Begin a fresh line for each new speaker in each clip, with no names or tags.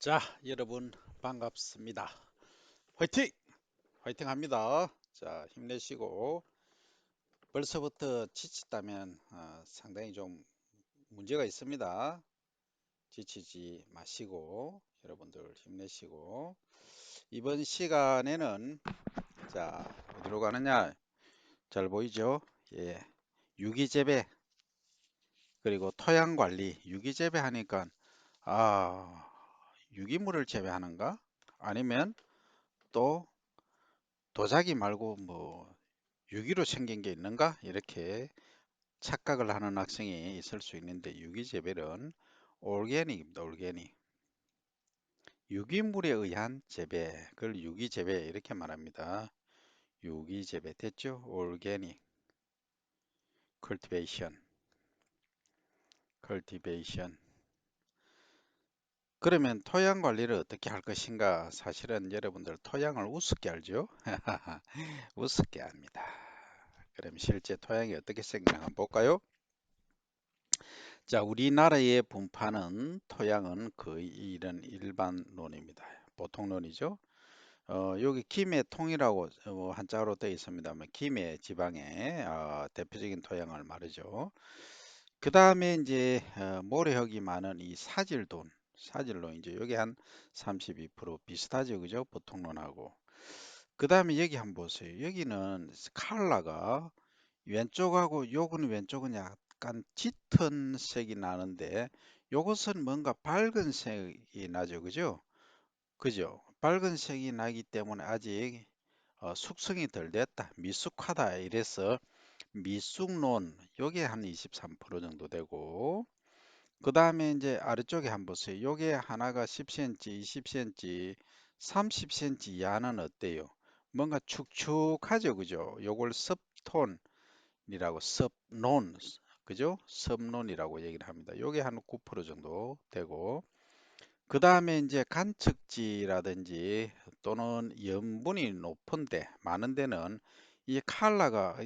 자, 여러분 반갑습니다. 화이팅! 화이팅 합니다. 자, 힘내시고 벌써부터 지쳤다면 상당히 좀 문제가 있습니다. 지치지 마시고 여러분들 힘내시고 이번 시간에는 자, 어디로 가느냐? 잘 보이죠? 예. 유기재배 그리고 토양 관리, 유기재배 하니까 아, 유기물을 재배하는가? 아니면 또 도자기 말고 뭐 유기로 생긴 게 있는가? 이렇게 착각을 하는 학생이 있을 수 있는데 유기재배는 올게닉입니다. 올게닉. 유기물에 의한 재배, 그걸 유기재배 이렇게 말합니다. 유기재배 됐죠? 올게닉, 컬티베이션, 컬티베이션. 그러면 토양 관리를 어떻게 할 것인가? 사실은 여러분들 토양을 우습게 알죠? 우습게 합니다. 그럼 실제 토양이 어떻게 생기나 한번 볼까요? 자, 우리나라의 분파는 토양은 거의 이런 일반론입니다. 보통론이죠. 여기 김해통이라고 한자로 되어 있습니다만 김해 지방의 대표적인 토양을 말이죠. 그 다음에 이제 모래흙이 많은 이 사질돈, 사질론 이제 여기 한 32% 비슷하죠, 그죠? 보통론하고. 그 다음에 여기 한번 보세요. 여기는 칼라가 왼쪽하고 요거는 왼쪽은 약간 짙은 색이 나는데 요것은 뭔가 밝은 색이 나죠, 그죠? 그죠? 밝은 색이 나기 때문에 아직 숙성이 덜 됐다, 미숙하다 이래서 미숙론 요게 한 23% 정도 되고, 그 다음에 이제 아래쪽에 한번 보세요. 요게 하나가 10cm, 20cm, 30cm 이하는 어때요? 뭔가 축축하죠, 그죠? 요걸 섭톤이라고 섭논, 그죠? 섭논이라고 얘기를 합니다. 요게 한 9% 정도 되고, 그 다음에 이제 간척지라든지 또는 염분이 높은데 많은 데는 이 칼라가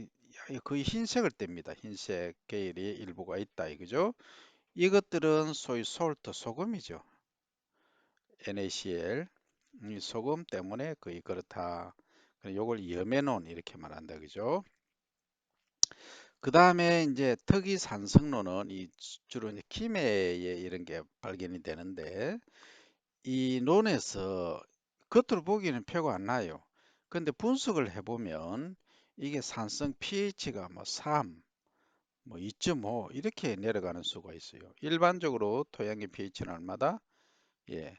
거의 흰색을 띱니다. 흰색 계열이 일부가 있다 이거죠. 이것들은 소위 솔트, 소금이죠. NaCl, 이 소금 때문에 거의 그렇다. 요걸 염해논 이렇게 말한다 그죠. 그 다음에 이제 특이산성로는 이 주로 이제 김해에 이런 게 발견이 되는데 이 논에서 겉으로 보기에는 표가 안 나요. 근데 분석을 해보면 이게 산성 pH가 뭐 3, 뭐 2.5 이렇게 내려가는 수가 있어요. 일반적으로 토양의 pH는 얼마다? 예,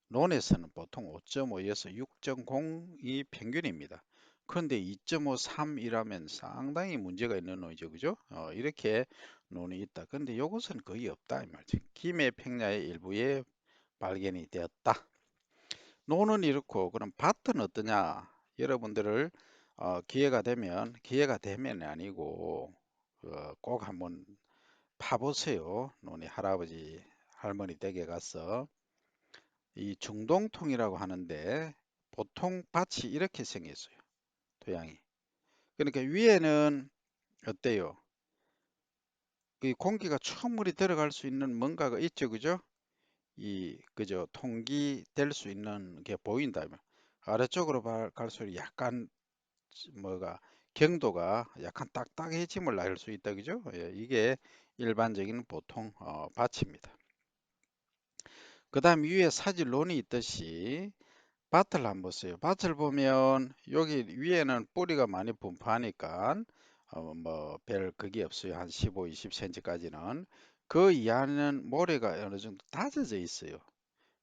논에서는 보통 5.5에서 6.0이 평균입니다. 그런데 2.5, 3이라면 상당히 문제가 있는 논이죠, 그죠? 이렇게 논이 있다. 근데 이것은 거의 없다 이 말이죠. 김해 평야의 일부에 발견이 되었다. 논은 이렇고 그럼 밭은 어떠냐? 여러분들을 기회가 되면 아니고 꼭 한번 파보세요. 논이 할아버지 할머니 댁에 가서 이 중동통이라고 하는데 보통 밭이 이렇게 생겼어요. 토양이. 그러니까 위에는 어때요? 이 공기가 충분히 들어갈 수 있는 뭔가가 있죠, 그죠? 그죠? 통기될 수 있는 게 보인다면 아래쪽으로 갈수록 약간 뭐가 경도가 약간 딱딱해짐을 알 수 있다, 그죠? 예, 이게 일반적인 보통 밭입니다. 그 다음 위에 사질론이 있듯이 밭을 한번 보세요. 밭을 보면 여기 위에는 뿌리가 많이 분포하니까 뭐별 그게 없어요. 한 15, 20cm까지는. 그 이하는 모래가 어느 정도 다져져 있어요.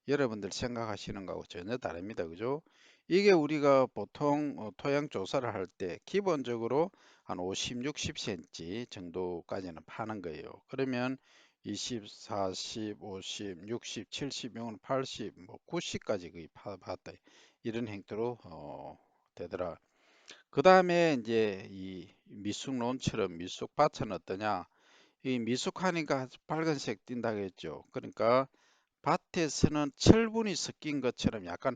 여러분들 생각하시는 거하고 전혀 다릅니다. 그죠? 이게 우리가 보통 토양 조사를 할 때 기본적으로 한 50, 60cm 정도까지는 파는 거예요. 그러면 20, 40, 50, 60, 70, 80, 뭐 90까지 거의 봤다. 이런 행태로 되더라. 그 다음에 이제 이 미숙론처럼 미숙밭은 어떠냐? 이 미숙하니까 빨간색 띈다고 했죠. 그러니까 밭에서는 철분이 섞인 것처럼 약간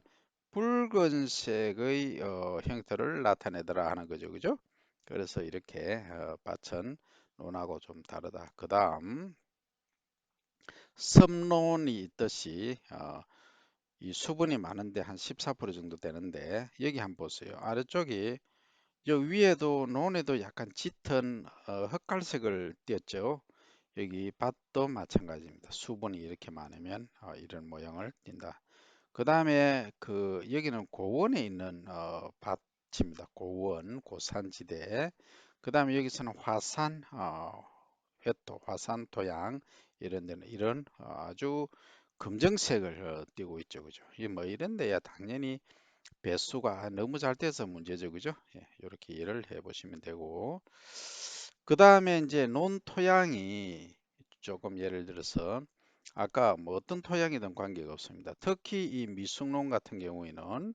붉은색의 형태를 나타내더라 하는 거죠. 그죠? 그래서 이렇게 밭은 논하고 좀 다르다. 그 다음 섭론이 있듯이 이 수분이 많은데 한 14% 정도 되는데 여기 한번 보세요. 아래쪽이 여 위에도 논에도 약간 짙은 흑갈색을 띄었죠. 여기 밭도 마찬가지입니다. 수분이 이렇게 많으면 이런 모양을 띈다. 그 다음에 그 여기는 고원에 있는 밭입니다. 고원, 고산지대. 그 다음에 여기서는 화산, 회토, 화산 토양 이런 데는 이런 아주 검정색을 띠고 있죠, 그죠? 이 뭐 이런 데야 당연히 배수가 너무 잘 돼서 문제죠, 그죠? 예, 이렇게 이해를 해보시면 되고. 그 다음에 이제 논 토양이 조금 예를 들어서 아까 뭐 어떤 토양이든 관계가 없습니다. 특히 이 미숙농 같은 경우에는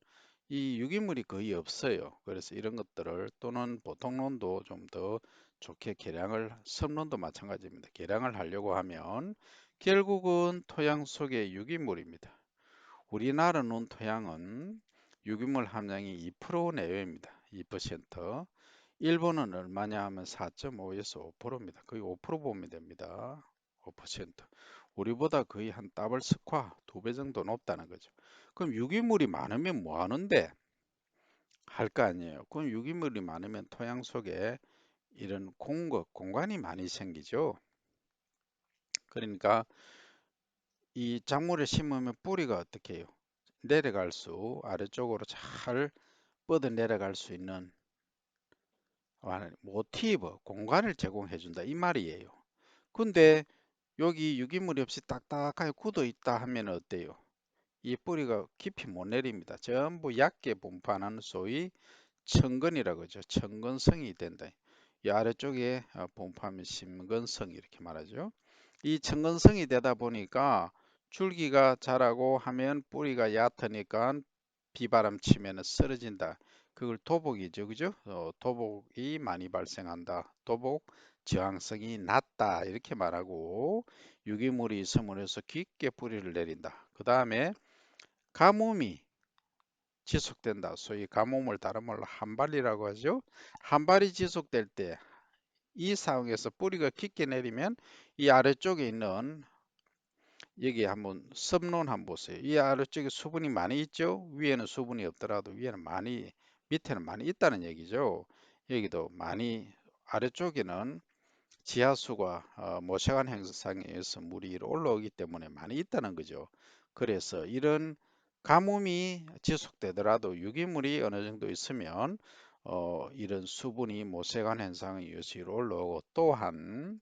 이 유기물이 거의 없어요. 그래서 이런 것들을 또는 보통 논도 좀 더 좋게 개량을, 섭농도 마찬가지입니다. 개량을 하려고 하면 결국은 토양 속에 유기물입니다. 우리나라 논 토양은 유기물 함량이 2% 내외입니다. 2%. 일본은 얼마냐 하면 4.5에서 5%입니다. 거의 5% 보면 됩니다. 5%. 우리보다 거의 한 더블 스코어 2배 정도 높다는 거죠. 그럼 유기물이 많으면 뭐 하는데? 할 거 아니에요. 그럼 유기물이 많으면 토양 속에 이런 공간이 많이 생기죠. 그러니까 이 작물을 심으면 뿌리가 어떻게 해요? 내려갈 수, 아래쪽으로 잘 뻗어 내려갈 수 있는 모티브, 공간을 제공해 준다 이 말이에요. 근데 여기 유기물이 없이 딱딱하게 굳어 있다 하면 어때요? 이 뿌리가 깊이 못 내립니다. 전부 얕게 분포하는 소위 천근이라고 하죠. 천근성이 된다. 이 아래쪽에 분포하면 심근성 이렇게 말하죠. 이 천근성이 되다 보니까 줄기가 자라고 하면 뿌리가 얕으니까 비바람 치면 쓰러진다. 그걸 도복이죠, 그죠? 도복이 많이 발생한다. 도복 저항성이 낮다 이렇게 말하고 유기물이 있음으로 해서 깊게 뿌리를 내린다. 그 다음에 가뭄이 지속된다. 소위 가뭄을 다른 말로 한발이라고 하죠. 한발이 지속될 때 이 상황에서 뿌리가 깊게 내리면 이 아래쪽에 있는 여기 한번 섭론 한번 보세요. 이 아래쪽에 수분이 많이 있죠. 위에는 수분이 없더라도 위에는 많이 밑에는 많이 있다는 얘기죠. 여기도 많이 아래쪽에는 지하수가 모세관 현상에 의해서 물이 위로 올라오기 때문에 많이 있다는 거죠. 그래서 이런 가뭄이 지속되더라도 유기물이 어느 정도 있으면 이런 수분이 모세관 현상에 의해서 위로 올라오고 또한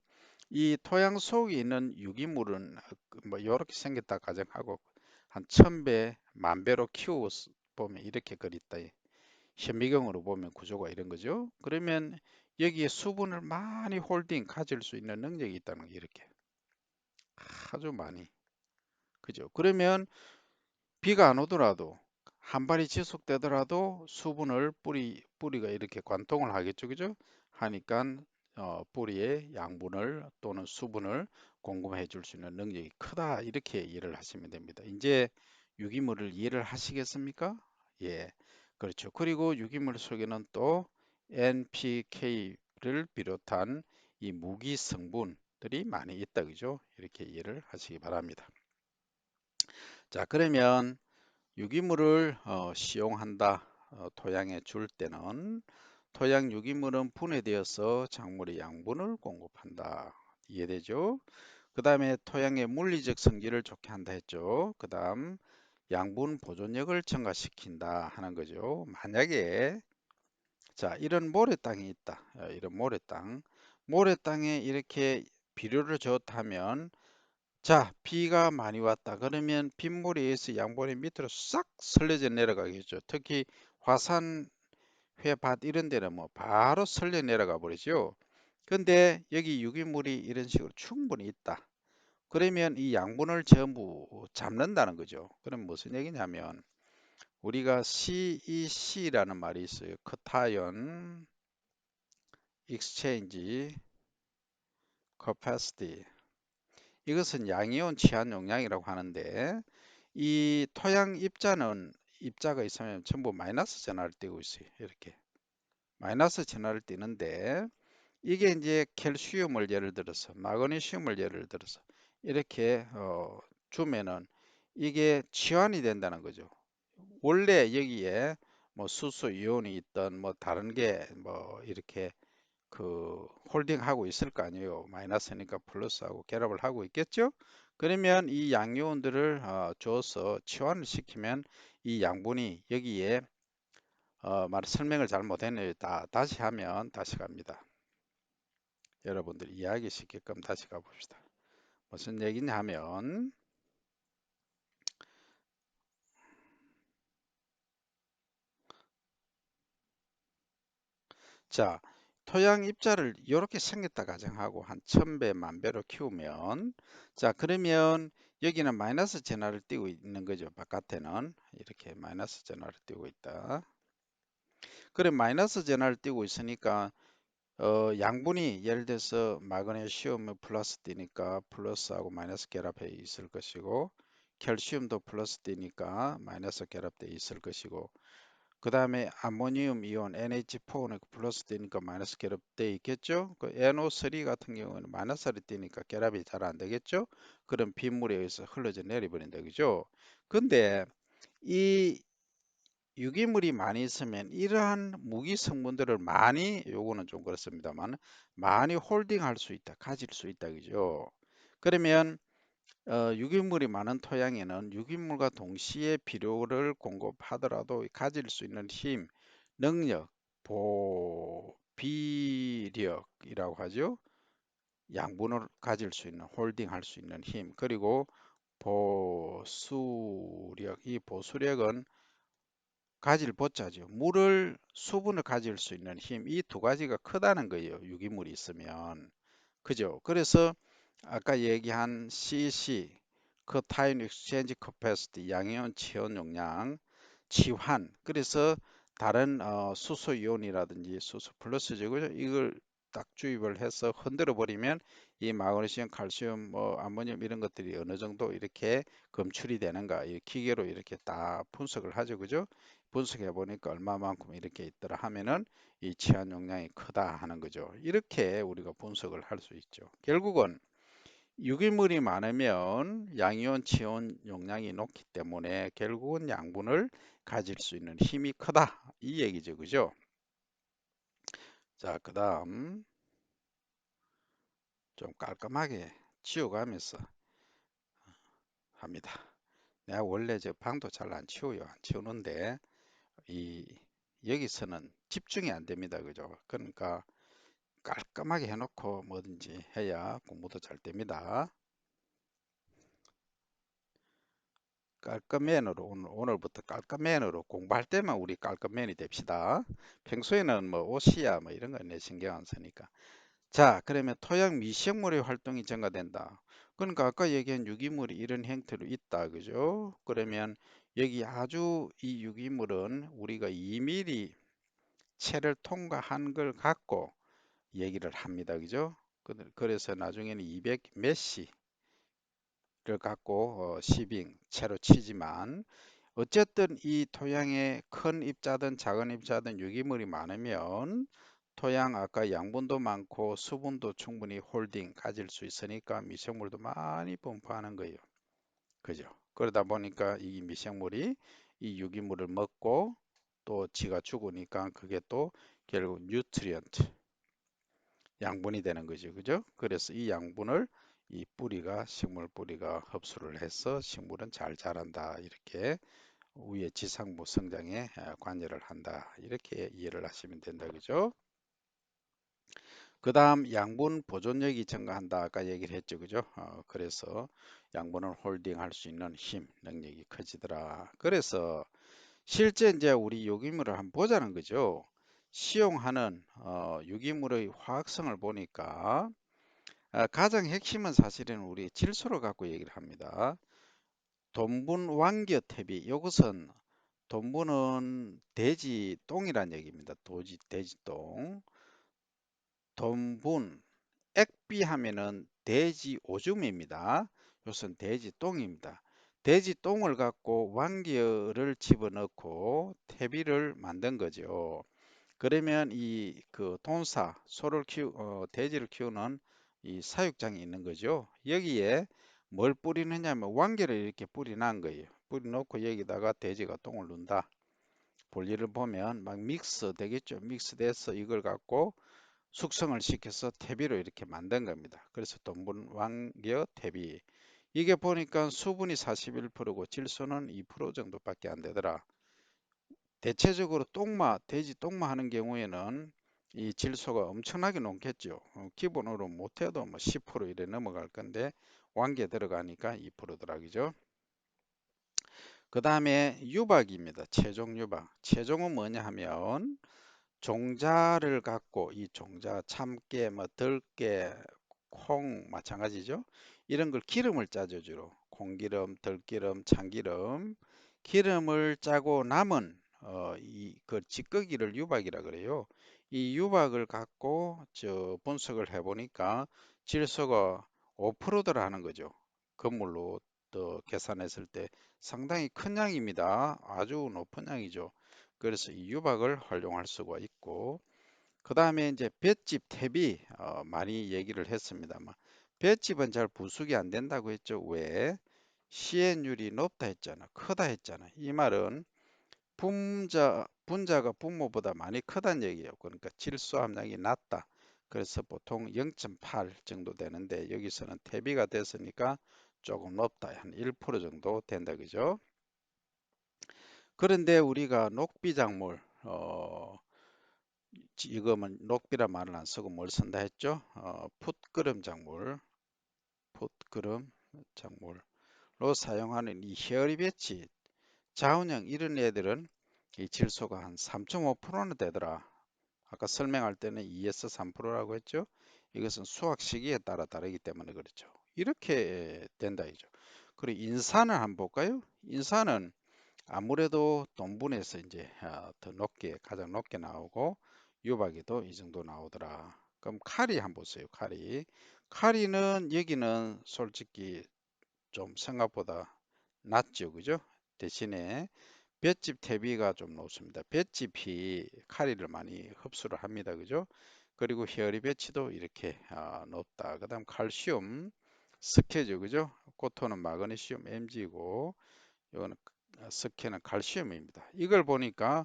이 토양 속에 있는 유기물은 뭐 이렇게 생겼다 가정하고 한 1000배, 만배로 키워 보면 이렇게 그립다. 현미경으로 보면 구조가 이런 거죠. 그러면 여기에 수분을 많이 홀딩 가질 수 있는 능력이 있다는 게 이렇게 아주 많이. 그죠? 그러면 비가 안 오더라도 한 발이 지속되더라도 수분을 뿌리가 이렇게 관통을 하겠죠. 그죠? 하니까 뿌리에 양분을 또는 수분을 공급해 줄 수 있는 능력이 크다. 이렇게 이해를 하시면 됩니다. 이제 유기물을 이해를 하시겠습니까? 예. 그렇죠. 그리고 유기물 속에는 또 NPK를 비롯한 이 무기 성분들이 많이 있다. 그죠? 이렇게 이해를 하시기 바랍니다. 자, 그러면 유기물을 시용한다. 토양에 줄 때는 토양 유기물은 분해되어서 작물의 양분을 공급한다. 이해되죠? 그 다음에 토양의 물리적 성질을 좋게 한다 했죠. 그 다음 양분 보존력을 증가시킨다 하는 거죠. 만약에 자 이런 모래 땅이 있다. 이런 모래 땅에 이렇게 비료를 줬다면 자, 비가 많이 왔다. 그러면 빗물에 의해서 양분이 밑으로 싹 설려져 내려가겠죠. 특히 화산, 회밭 이런 데는 뭐 바로 설려 내려가 버리죠. 근데 여기 유기물이 이런 식으로 충분히 있다. 그러면 이 양분을 전부 잡는다는 거죠. 그럼 무슨 얘기냐면 우리가 CEC라는 말이 있어요. cation exchange capacity. 이것은 양이온 치한 용량이라고 하는데 이 토양 입자가 있으면 전부 마이너스 전하를 띠고 있어요. 이렇게 마이너스 전하를 띠는데 이게 이제 캘슘을 예를 들어서 마그네슘을 예를 들어서 이렇게 주면은 이게 치환이 된다는 거죠. 원래 여기에 뭐 수소 이온이 있던 뭐 다른 게 뭐 이렇게 그 홀딩하고 있을 거 아니에요. 마이너스니까 플러스하고 결합을 하고 있겠죠. 그러면 이 양이온들을 줘서 치환을 시키면 이 양분이 여기에 말 설명을 잘 못했네요. 다시 하면 다시 갑니다. 여러분들 이해하기 쉽게끔 다시 가봅시다. 무슨 얘기냐 하면 자, 토양 입자를 이렇게 생겼다 가정하고 한 1000배, 만배로 키우면 자, 그러면 여기는 마이너스 전하를 띄고 있는 거죠. 바깥에는 이렇게 마이너스 전하를 띄고 있다. 그래 마이너스 전하를 띄고 있으니까 양분이 예를 들어서 마그네슘 플러스 띄니까 플러스하고 마이너스 결합해 있을 것이고 칼슘도 플러스 띄니까 마이너스 결합돼 있을 것이고 그 다음에 아모니움 이온 NH4는 플러스 되니까 마이너스 결합되어 있겠죠. 그 NO3 같은 경우는 마이너스를 띄니까 결합이 잘 안 되겠죠. 그럼 빗물에 의해서 흘러져 내려버린다. 그죠? 근데 이 유기물이 많이 있으면 이러한 무기 성분들을 많이 요거는 좀 그렇습니다만 많이 홀딩할 수 있다. 가질 수 있다. 그죠? 그러면 유기물이 많은 토양에는 유기물과 동시에 비료를 공급하더라도 가질 수 있는 힘, 능력, 비력이라고 하죠. 양분을 가질 수 있는, 홀딩할 수 있는 힘, 그리고 보수력, 이 보수력은 가질 보자죠. 물을, 수분을 가질 수 있는 힘, 이 두 가지가 크다는 거예요. 유기물이 있으면. 그죠? 그래서 아까 얘기한 CC, cation exchange capacity, 양이온 치원 용량, 치환. 그래서 다른 수소 이온이라든지 수소 플러스죠. 그죠? 이걸 딱 주입을 해서 흔들어 버리면 이 마그네슘, 칼슘, 뭐 아모늄 이런 것들이 어느 정도 이렇게 검출이 되는가 이 기계로 이렇게 딱 분석을 하죠. 그죠? 분석해 보니까 얼마만큼 이렇게 있더라 하면은 이 치안 용량이 크다 하는 거죠. 이렇게 우리가 분석을 할 수 있죠. 결국은 유기물이 많으면 양이온 치온 용량이 높기 때문에 결국은 양분을 가질 수 있는 힘이 크다 이 얘기죠. 그죠? 자, 그 다음 좀 깔끔하게 치워가면서 합니다. 내가 원래 저 방도 잘 안 치워요. 안 치우는데 이 여기서는 집중이 안 됩니다. 그죠? 그러니까 깔끔하게 해놓고 뭐든지 해야 공부도 잘 됩니다. 깔끔맨으로 오늘부터 깔끔맨으로 공부할 때만 우리 깔끔맨이 됩시다. 평소에는 뭐 옷이야 뭐 이런 거내 신경 안 쓰니까. 자, 그러면 토양 미생물의 활동이 증가된다. 그러니까 아까 얘기한 유기물이 이런 형태로 있다. 그죠? 그러면 여기 아주 이 유기물은 우리가 2mm 체를 통과한 걸 갖고 얘기를 합니다. 그죠? 그래서 나중에는 200 메시를 갖고 시빙 채로 치지만 어쨌든 이 토양에 큰 입자든 작은 입자든 유기물이 많으면 토양 아까 양분도 많고 수분도 충분히 홀딩 가질 수 있으니까 미생물도 많이 분포하는 거예요. 그죠? 그러다 보니까 이 미생물이 이 유기물을 먹고 또 지가 죽으니까 그게 또 결국 뉴트리언트 양분이 되는 거죠. 그죠? 그래서 이 양분을 이 뿌리가 식물 뿌리가 흡수를 해서 식물은 잘 자란다. 이렇게 위에 지상부 성장에 관여를 한다. 이렇게 이해를 하시면 된다. 그죠? 그 다음 양분 보존력이 증가한다. 아까 얘기를 했죠. 그죠? 그래서 양분을 홀딩할 수 있는 힘, 능력이 커지더라. 그래서 실제 이제 우리 유기물을 한번 보자는 거죠. 시용하는 유기물의 화학성을 보니까 가장 핵심은 사실은 우리 질소를 갖고 얘기를 합니다. 돈분 완겨 대비 이것은 돈분은 돼지 똥이란 얘기입니다. 돼지 똥. 돈분 액비 하면은 돼지 오줌입니다. 이것은 돼지 똥입니다. 돼지 똥을 갖고 완겨를 집어넣고 퇴비를 만든 거죠. 그러면 이 그 돈사 돼지를 키우는 이 사육장이 있는 거죠. 여기에 뭘 뿌리느냐면 왕개를 이렇게 뿌리 놓은 거예요. 뿌리 놓고 여기다가 돼지가 똥을 눈다. 볼일을 보면 막 믹스 되겠죠. 믹스돼서 이걸 갖고 숙성을 시켜서 퇴비로 이렇게 만든 겁니다. 그래서 돈분 왕겨 퇴비. 이게 보니까 수분이 41%고 질소는 2% 정도밖에 안 되더라. 대체적으로 똥마, 돼지 똥마 하는 경우에는 이 질소가 엄청나게 높겠죠. 기본으로 못해도 뭐 10% 이래 넘어갈 건데 왕개 들어가니까 2%더라고죠. 그 다음에 유박입니다. 최종 유박. 최종은 뭐냐 하면 종자를 갖고 이 종자 참깨, 뭐 들깨, 콩 마찬가지죠. 이런 걸 기름을 짜죠 주로. 콩기름, 들기름, 참기름, 기름을 짜고 남은 이 그 찌꺼기를 유박이라 그래요. 이 유박을 갖고 저 분석을 해보니까 질소가 5%더라는 거죠. 건물로 또 계산했을 때 상당히 큰 양입니다. 아주 높은 양이죠. 그래서 이 유박을 활용할 수가 있고, 그 다음에 이제 볏짚 탭이 많이 얘기를 했습니다만, 볏짚은 잘 부숙이 안 된다고 했죠. 왜? 시엔율이 높다 했잖아. 크다 했잖아. 이 말은 분자가 분모보다 많이 크다는 얘기예요. 그러니까 질소 함량이 낮다. 그래서 보통 0.8 정도 되는데 여기서는 대비가 됐으니까 조금 높다. 한 1% 정도 된다. 그죠? 그런데 우리가 녹비작물, 이거면 녹비란 말을 안 쓰고 뭘 쓴다 했죠? 풋그름 작물, 풋그름 작물로 사용하는 이 히어리 배치, 자운형 이런 애들은 이 질소가 한 3.5%는 되더라. 아까 설명할 때는 2에서 3%라고 했죠? 이것은 수확 시기에 따라 다르기 때문에 그렇죠. 이렇게 된다 이죠. 그리고 인산을 한번 볼까요? 인산은 아무래도 돈분에서 이제 더 높게 가장 높게 나오고 유박이도 이 정도 나오더라. 그럼 카리 한번 보세요. 카리는 여기는 솔직히 좀 생각보다 낮죠, 그죠? 대신에 볏짚 대비가 좀 높습니다. 볏짚이 카리를 많이 흡수를 합니다, 그죠? 그리고 히어리 배치도 이렇게 높다. 그다음 칼슘, 스케죠, 그죠? 코토는 마그네슘, Mg고 이거는 스케는 칼슘입니다. 이걸 보니까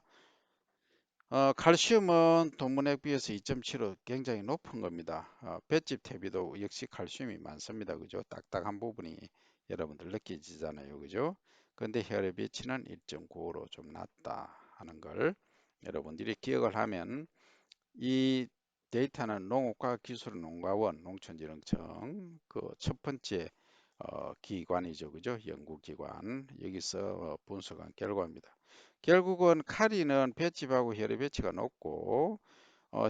칼슘은 돈분액 비해서 2.75 굉장히 높은 겁니다. 볏짚 퇴비도 역시 칼슘이 많습니다. 그죠? 딱딱한 부분이 여러분들 느껴지잖아요. 그죠? 근데 혈액 비치는 1.95로 좀 낮다 하는 걸 여러분들이 기억을 하면 이 데이터는 농업과학기술농가원 농촌진흥청 그 첫 번째 기관이죠. 그죠? 연구기관. 여기서 분석한 결과입니다. 결국은 카리는 배치하고 혈액 배치가 높고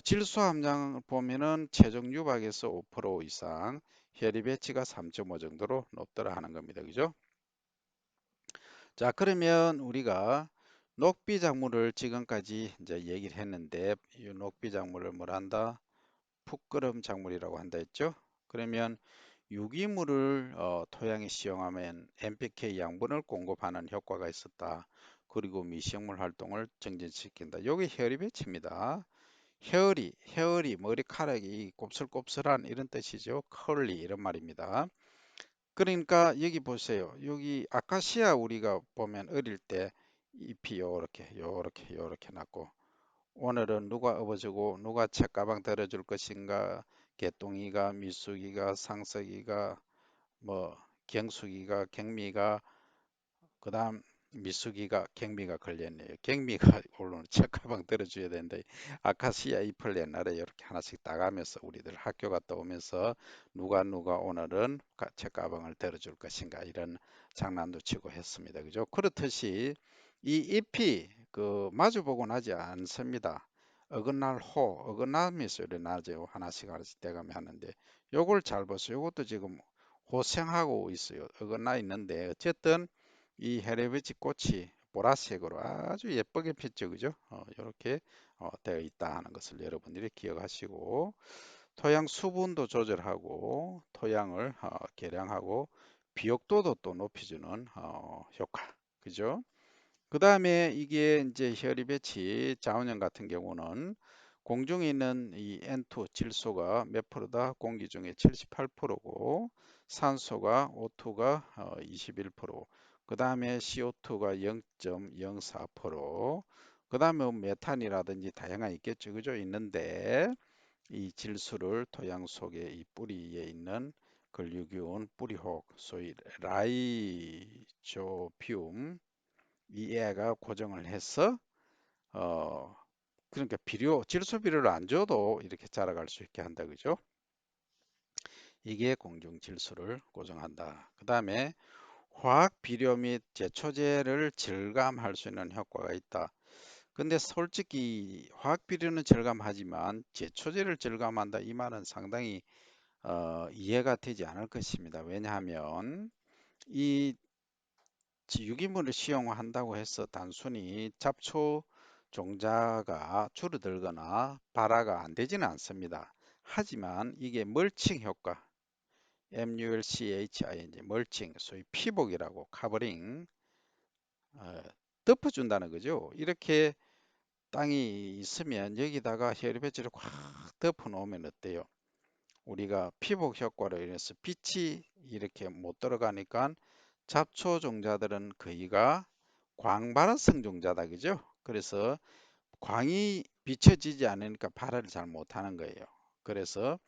질소 함량 보면은 최종 유박에서 5% 이상, 혈액 배치가 3.5 정도로 높더라 하는 겁니다. 그죠? 자, 그러면 우리가 녹비 작물을 지금까지 이제 얘기를 했는데 이 녹비 작물을 뭘 한다? 풋그름 작물이라고 한다 했죠? 그러면 유기물을 토양에 시용하면 NPK 양분을 공급하는 효과가 있었다. 그리고 미생물 활동을 증진시킨다. 요게 헤어리 배치입니다. 헤어리, 머리카락이 곱슬곱슬한 이런 뜻이죠. 컬리 이런 말입니다. 그러니까 여기 보세요. 여기 아카시아 우리가 보면 어릴 때 잎이 요렇게 났고 오늘은 누가 업어주고 누가 책가방 들어줄 것인가 개똥이가 미숙이가 상석이가 뭐 경숙이가 경미가 그다음 미숙이가 경미가 걸렸네요. 경미가 오늘 책가방 들어줘야 되는데 아카시아 잎을 옛날에 이렇게 하나씩 따가면서 우리들 학교 갔다 오면서 누가 오늘은 책가방을 들어줄 것인가 이런 장난도 치고 했습니다. 그죠? 그렇듯이 이 잎이 그 마주보고 나지 않습니다. 어긋날 어긋나면서 이렇게 나죠. 하나씩 돼가며 하는데 요걸 잘 보세요. 요것도 지금 호생하고 있어요. 어긋나 있는데 어쨌든 이 헤레베치 꽃이 보라색으로 아주 예쁘게 폈죠. 그죠? 이렇게 되어 있다 하는 것을 여러분들이 기억하시고 토양 수분도 조절하고 토양을 개량하고 비옥도도 또 높여주는 효과. 그죠? 그 다음에 이게 이제 히어리 배치 자원형 같은 경우는 공중에 있는 이 N2 질소가 몇 프로다? 공기 중에 78%고 산소가 O2가 21%, 그 다음에 CO2가 0.04%, 그 다음에 메탄이라든지 다양한 있겠죠, 그죠? 있는데 이 질소를 토양 속에 이 뿌리에 있는 근류기운 뿌리혹, 소위 라이조비움 이 애가 고정을 해서 그러니까 질소 비료를 안 줘도 이렇게 자라갈 수 있게 한다, 그죠? 이게 공중 질소를 고정한다. 그 다음에 화학 비료 및 제초제를 절감할 수 있는 효과가 있다. 근데 솔직히 화학 비료는 절감하지만 제초제를 절감한다 이 말은 상당히 이해가 되지 않을 것입니다. 왜냐하면 이 유기물을 시용한다고 해서 단순히 잡초 종자가 줄어들거나 발화가 안 되지는 않습니다. 하지만 이게 멀칭 효과, MULCHING, 멀칭, 소위 피복이라고 커버링, 어, 덮어준다는 거죠. 이렇게 땅이 있으면 여기다가 혈배지를 꽉 덮어 놓으면 어때요? 우리가 피복 효과로 인해서 빛이 이렇게 못 들어가니까 잡초 종자들은 거의가 광발화성 종자다, 그죠? 그래서 광이 비춰지지 않으니까 발화를 잘 못하는 거예요. 그래서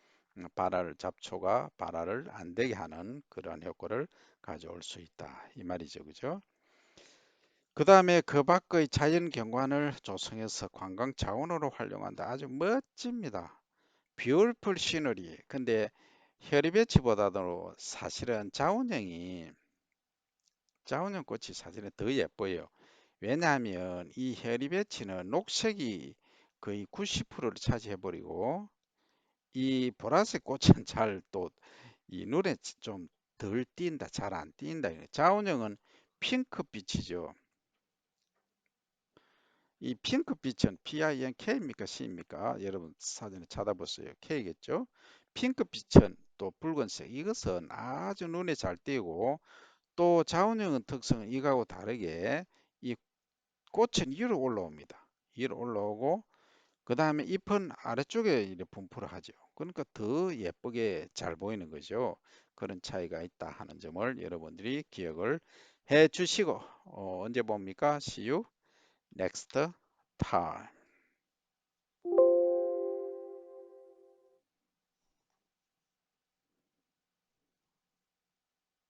잡초가 발화를 안 되게 하는 그러한 효과를 가져올 수 있다 이 말이죠, 그죠? 그 다음에 그 밖의 자연 경관을 조성해서 관광 자원으로 활용한다. 아주 멋집니다. 뷰티풀 시너리. 근데 혈리배치보다도 사실은 자원형 꽃이 사실은 더 예뻐요. 왜냐하면 이 혈리배치는 녹색이 거의 90%를 차지해버리고 이 보라색 꽃은 잘 또 이 눈에 좀 덜 띈다, 잘 안 띈다. 자원형은 핑크빛이죠. 이 핑크빛은 PINK입니까? C입니까? 여러분 사진을 찾아보세요. K겠죠? 핑크빛은 또 붉은색. 이것은 아주 눈에 잘 띄고 또 자원형의 특성은 이거하고 다르게 이 꽃은 위로 올라옵니다. 위로 올라오고 그 다음에 잎은 아래쪽에 이렇게 분포를 하죠. 그러니까 더 예쁘게 잘 보이는 거죠. 그런 차이가 있다 하는 점을 여러분들이 기억을 해 주시고 언제 봅니까? See you next time.